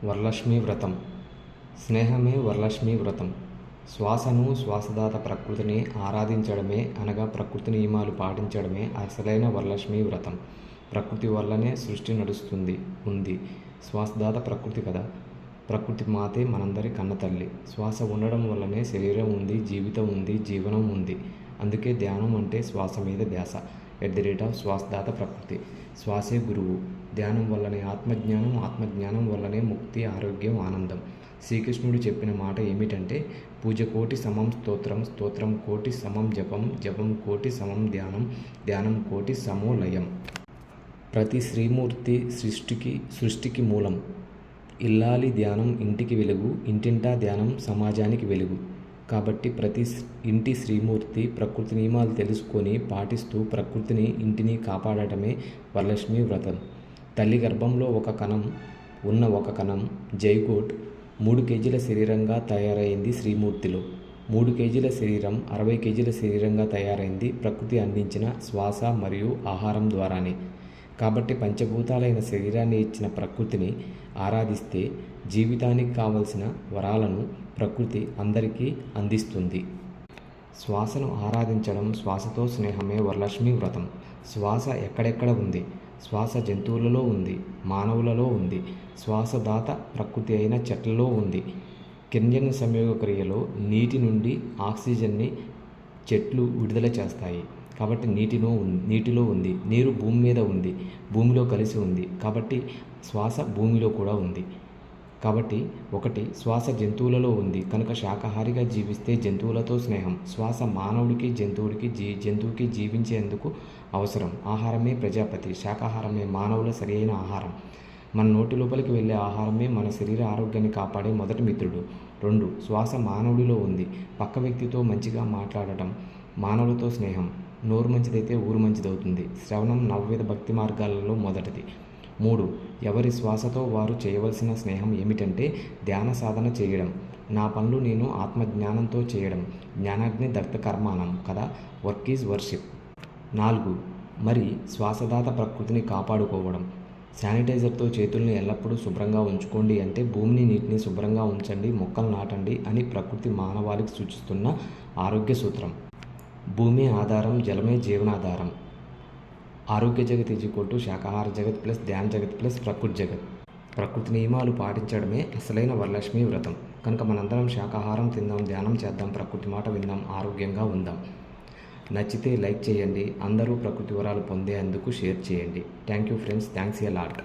వరలక్ష్మి వ్రతం. స్నేహమే వరలక్ష్మి వ్రతం. శ్వాసను, శ్వాసదాత ప్రకృతిని ఆరాధించడమే అనగా ప్రకృతి నియమాలు పాటించడమే అసలైన వరలక్ష్మి వ్రతం. ప్రకృతి వల్లనే సృష్టి ఉంది. శ్వాసదాత ప్రకృతి కదా. ప్రకృతి మాతే మనందరి కన్నతల్లి. శ్వాస ఉండడం వల్లనే శరీరం ఉంది, జీవితం ఉంది, జీవనం ఉంది. అందుకే ధ్యానం అంటే శ్వాస మీద ధ్యాస. శ్వాసదాత ప్రకృతి. శ్వాసే గురువు. ధ్యానం వల్లనే ఆత్మజ్ఞానం, ఆత్మజ్ఞానం వల్లనే ముక్తి, ఆరోగ్యం, ఆనందం. శ్రీకృష్ణుడు చెప్పిన మాట ఏమిటంటే, పూజ కోటి సమం స్తోత్రం, స్తోత్రం కోటి సమం జపం, జపం కోటి సమం ధ్యానం, ధ్యానం కోటి సమో లయం. ప్రతి శ్రీమూర్తి సృష్టికి మూలం. ఇల్లాలి ధ్యానం ఇంటికి వెలుగు, ఇంటింటా ధ్యానం సమాజానికి వెలుగు. కాబట్టి ప్రతి ఇంటి శ్రీమూర్తి ప్రకృతి నియమాలు తెలుసుకొని పాటిస్తూ ప్రకృతిని, ఇంటిని కాపాడటమే వరలక్ష్మి వ్రతం. తల్లి గర్భంలో ఉన్న ఒక కణం జైగోట్ 3 కేజీల శరీరంగా తయారైంది శ్రీమూర్తిలో. 3 కేజీల శరీరం 60 కేజీల శరీరంగా తయారైంది ప్రకృతి అందించిన శ్వాస మరియు ఆహారం ద్వారానే. కాబట్టి పంచభూతాలైన శరీరాన్ని ఇచ్చిన ప్రకృతిని ఆరాధిస్తే జీవితానికి కావలసిన వరాలను ప్రకృతి అందరికీ అందిస్తుంది. శ్వాసను ఆరాధించడం, శ్వాసతో స్నేహమే వరలక్ష్మి వ్రతం. శ్వాస ఎక్కడెక్కడ ఉంది? శ్వాస జంతువులలో ఉంది, మానవులలో ఉంది. శ్వాసదాత ప్రకృతి అయిన చెట్లలో ఉంది. కిరణజన్య సంయోగ క్రియలో నీటి నుండి ఆక్సిజన్ని చెట్లు విడుదల చేస్తాయి. కాబట్టి నీటిలో ఉంది. నీరు భూమి మీద ఉంది, భూమిలో కలిసి ఉంది. కాబట్టి శ్వాస భూమిలో కూడా ఉంది. కాబట్టి శ్వాస జంతువులలో ఉంది కనుక శాకాహారిగా జీవిస్తే జంతువులతో స్నేహం. శ్వాస మానవుడికి, జంతువుకి జీవించేందుకు అవసరం. ఆహారమే ప్రజాపతి, శాకాహారమే మానవుల సరైన ఆహారం. మన నోటి లోపలికి వెళ్ళే ఆహారమే మన శరీర ఆరోగ్యాన్ని కాపాడే మొదటి మిత్రుడు. 2 శ్వాస మానవుడిలో ఉంది. పక్క వ్యక్తితో మంచిగా మాట్లాడటం, మానవులతో స్నేహం. నోరు మంచిదైతే ఊరు మంచిదవుతుంది. శ్రవణం నవవిధ భక్తి మార్గాలలో మొదటిది. 3 ఎవరి శ్వాసతో వారు చేయవలసిన స్నేహం ఏమిటంటే ధ్యాన సాధన చేయడం. నా పనులు నేను ఆత్మజ్ఞానంతో చేయడం. జ్ఞానాగ్ని దగ్ధ కర్మాణం కదా. Work is worship. 4 మరి శ్వాసదాత ప్రకృతిని కాపాడుకోవడం. శానిటైజర్తో చేతుల్ని ఎల్లప్పుడూ శుభ్రంగా ఉంచుకోండి అంటే భూమిని, నీటిని శుభ్రంగా ఉంచండి, మొక్కలు నాటండి అని ప్రకృతి మానవాళికి సూచిస్తున్న ఆరోగ్య సూత్రం. భూమి ఆధారం, జలమే జీవనాధారం. ఆరోగ్య జగత్ శాకాహార జగత్ ప్లస్ ధ్యాన జగత్ ప్లస్ ప్రకృతి జగత్. ప్రకృతి నియమాలు పాటించడమే అసలైన వరలక్ష్మి వ్రతం. కనుక మనందరం శాకాహారం తిందాం, ధ్యానం చేద్దాం, ప్రకృతి మాట విందాం, ఆరోగ్యంగా ఉందాం. నచ్చితే లైక్ చేయండి. అందరూ ప్రకృతి వరాలు పొందేందుకు షేర్ చేయండి. Thank you friends. Thanks a lot.